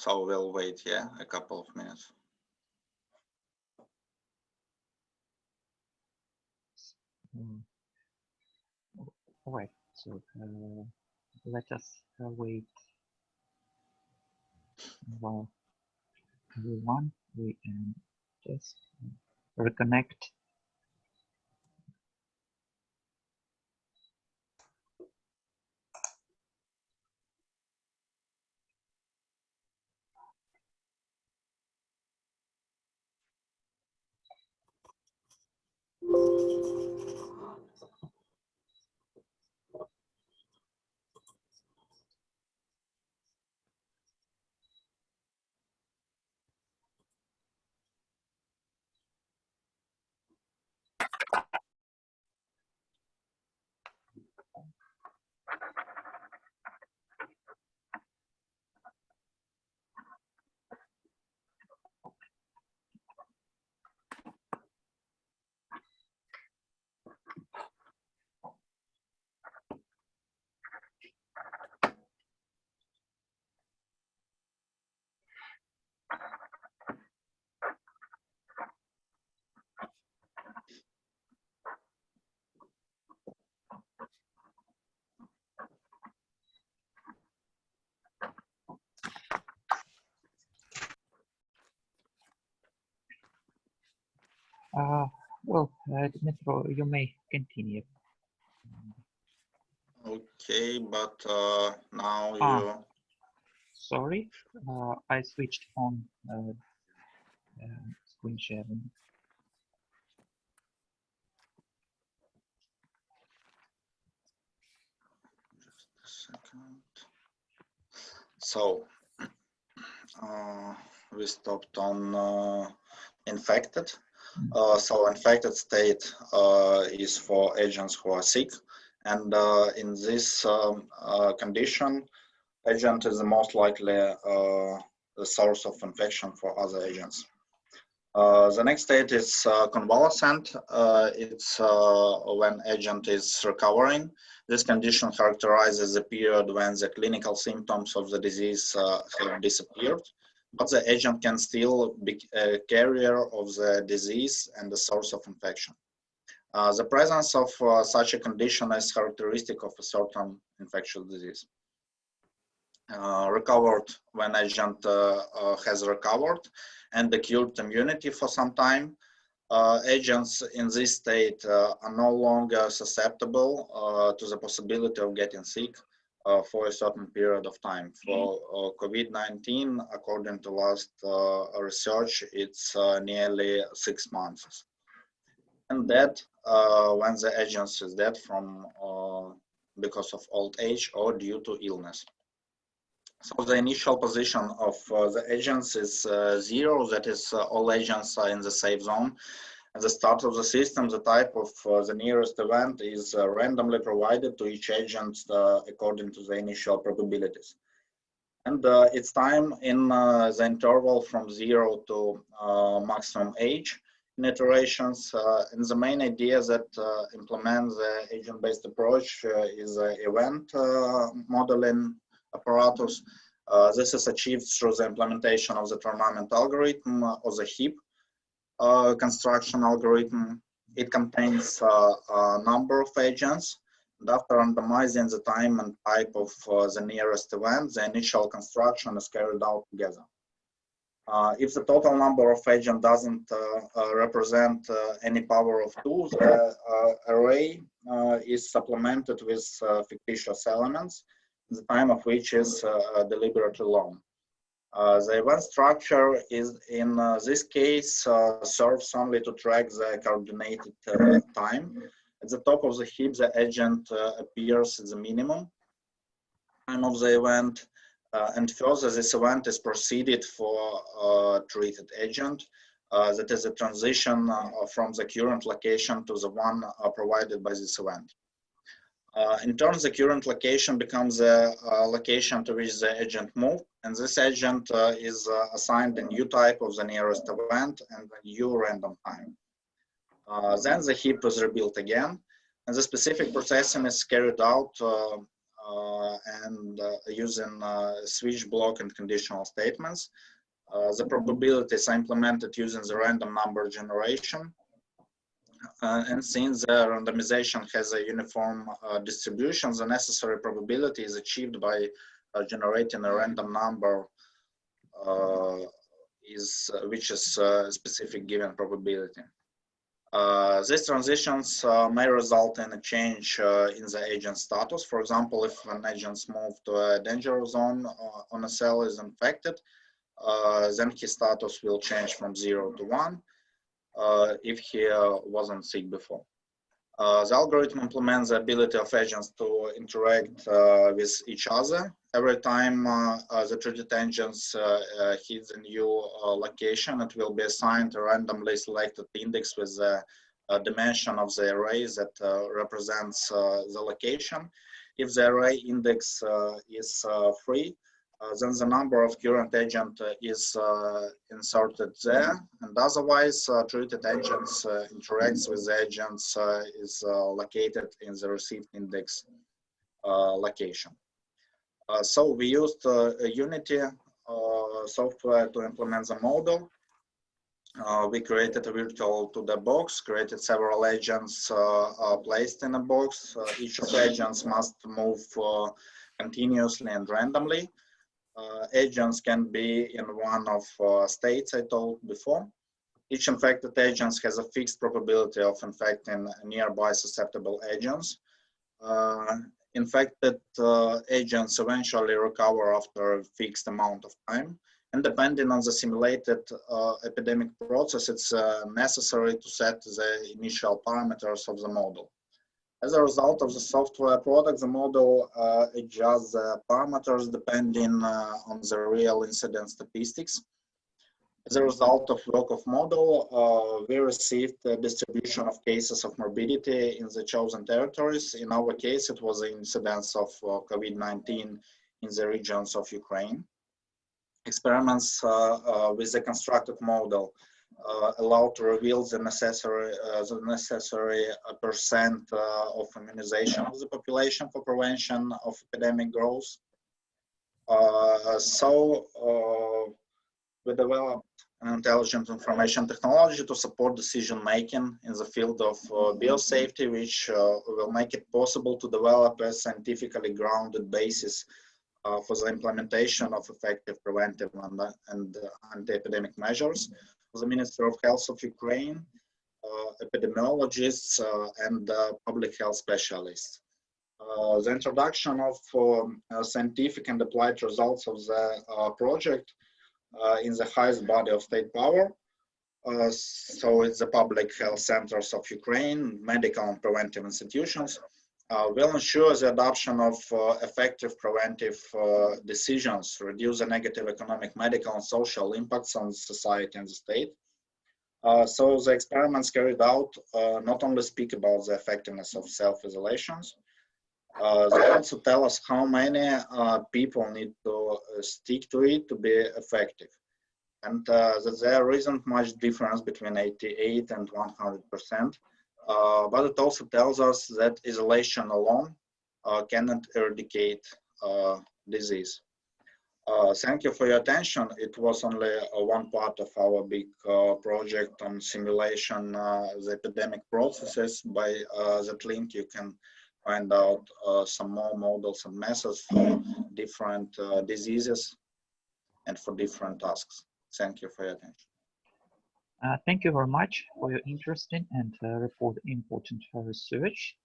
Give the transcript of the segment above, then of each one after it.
So we'll wait, yeah, a couple of minutes. All right, so let us wait while everyone we just reconnect. Well, Dmytro, you may continue. Okay, but now you... Sorry, I switched on screen sharing. Just a second. So we stopped on infected. So infected state is for agents who are sick, and in this condition, agent is the most likely the source of infection for other agents. The next state is convalescent. It's when agent is recovering. This condition characterizes the period when the clinical symptoms of the disease have disappeared, but the agent can still be a carrier of the disease and the source of infection. The presence of such a condition is characteristic of a certain infectious disease. Recovered when agent has recovered and acquired immunity for some time. Agents in this state are no longer susceptible to the possibility of getting sick for a certain period of time. For COVID-19, according to last research, it's nearly 6 months. And that when the agent is dead from because of old age or due to illness. So the initial position of the agents is 0, that is all agents are in the safe zone. At the start of the system, the type of the nearest event is randomly provided to each agent according to the initial probabilities. And its time in the interval from 0 to maximum age in iterations. And the main idea that implements the agent-based approach is event modeling apparatus. This is achieved through the implementation of the tournament algorithm or the heap construction algorithm. It contains a number of agents, and after randomizing the time and type of the nearest event, the initial construction is carried out together. If the total number of agents doesn't represent any power of 2, the array is supplemented with fictitious elements, the time of which is deliberately long. The event structure is, in this case, serves only to track the coordinated time. At the top of the heap, the agent appears at the minimum time of the event, and further, this event is preceded for treated agent. That is a transition from the current location to the one provided by this event. In turn, the current location becomes the location to which the agent moved, and this agent is assigned a new type of the nearest event and a new random time. Then the heap is rebuilt again, and the specific processing is carried out and using switch block and conditional statements. The probabilities are implemented using the random number generation. And since the randomization has a uniform distribution, the necessary probability is achieved by generating a random number which is a specific given probability. These transitions may result in a change in the agent status. For example, if an agent's moved to a danger zone on a cell is infected, then his status will change from 0 to 1 if he wasn't sick before. The algorithm implements the ability of agents to interact with each other. Every time the treated agents hit a new location, it will be assigned a randomly selected index with the dimension of the array that represents the location. If the array index is free, then the number of current agent is inserted there, and otherwise treated agents interacts with the agents is located in the received index location. So we used Unity software to implement the model. We created a virtual to the box, created several agents placed in a box. Each of the agents must move continuously and randomly. Agents can be in one of states I told before. Each infected agent has a fixed probability of infecting nearby susceptible agents. Infected agents eventually recover after a fixed amount of time. And depending on the simulated epidemic process, it's necessary to set the initial parameters of the model. As a result of the software product, the model adjusts the parameters depending on the real incident statistics. As a result of work of model, we received a distribution of cases of morbidity in the chosen territories. In our case, it was the incidence of COVID-19 in the regions of Ukraine. Experiments with the constructed model allowed to reveal the necessary percent of immunization of the population for prevention of epidemic growth. We developed an intelligent information technology to support decision making in the field of biosafety, which will make it possible to develop a scientifically grounded basis for the implementation of effective preventive and anti-epidemic measures. The Ministry of Health of Ukraine, epidemiologists, and public health specialists. The introduction of scientific and applied results of the project in the highest body of state power. So it's the public health centers of Ukraine, medical and preventive institutions, will ensure the adoption of effective preventive decisions, reduce the negative economic, medical, and social impacts on society and the state. So the experiments carried out not only speak about the effectiveness of self-isolations, they also tell us how many people need to stick to it to be effective. And that there isn't much difference between 88 and 100%. But it also tells us that isolation alone cannot eradicate disease. Thank you for your attention. It was only one part of our big project on simulation the epidemic processes. By that link, you can find out some more models and methods for different diseases and for different tasks. Thank you for your attention. Thank you very much for your interesting and important research.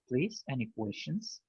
Please, any questions?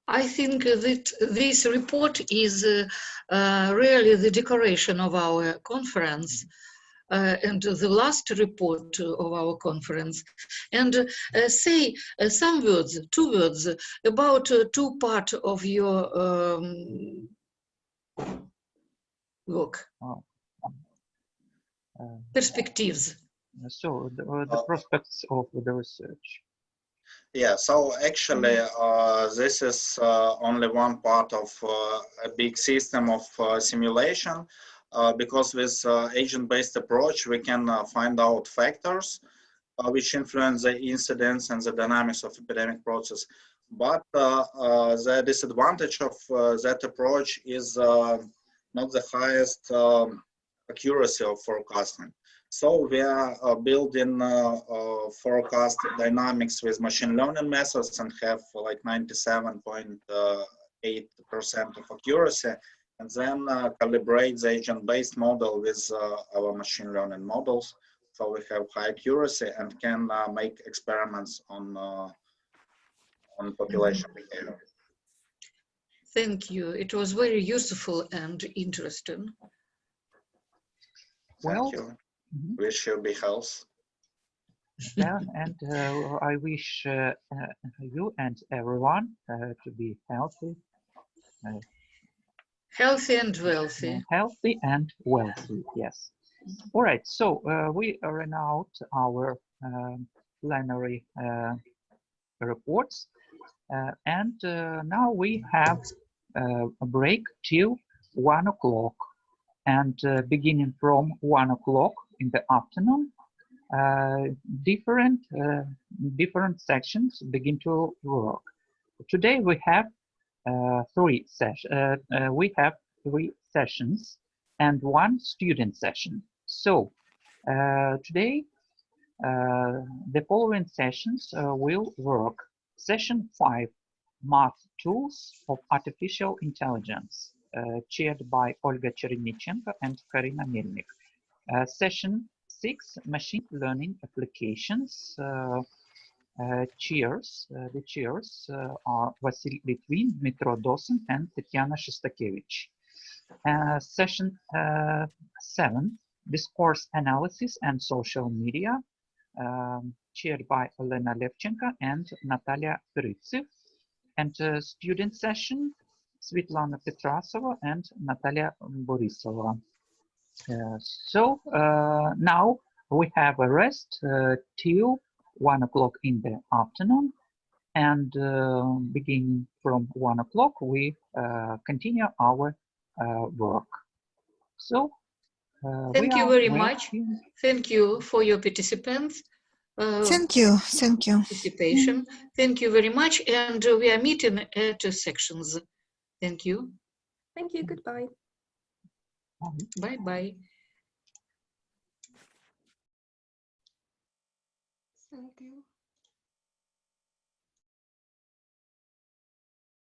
I think that this report is really the decoration of our conference and the last report of our conference. And say some words, 2 words about 2 parts of your work. Perspectives. So the prospects of the research. Yeah, so actually this is only one part of a big system of simulation. because with agent-based approach, we can find out factors which influence the incidence and the dynamics of epidemic process. But the disadvantage of that approach is not the highest accuracy of forecasting. So we are building forecast dynamics with machine learning methods and have like 97.8% of accuracy, and then calibrate the agent-based model with our machine learning models. So we have high accuracy and can make experiments on population behavior. Thank you. It was very useful and interesting. Thank you. Wish you big health. Yeah, and I wish you and everyone to be healthy. Healthy and wealthy. Healthy and wealthy, yes. All right, so we ran out our plenary reports, and now we have a break till 1 o'clock, and beginning from 1 o'clock in the afternoon, different sections begin to work. Today we have three sessions and one student session. So today the following sessions will work. Session 5, Math Tools of Artificial Intelligence, chaired by Olga Chernychenko and Karina Melnik. Session 6, Machine Learning Applications. The chairs are Vasily Litvin, Dmytro Dosin, and Tatiana Shostakevich. Session 7, Discourse Analysis and Social Media, chaired by Elena Levchenko and Nataliia. And student session, Svetlana Petrasova and Nataliia Borisova. So now we have a rest till 1 o'clock in the afternoon, and beginning from 1 o'clock we continue our work. So thank you very much. Thank you for your participants. Thank you. Participation. Thank you very much, and we are meeting at sections. Thank you. Thank you. Goodbye. Bye bye. Thank you.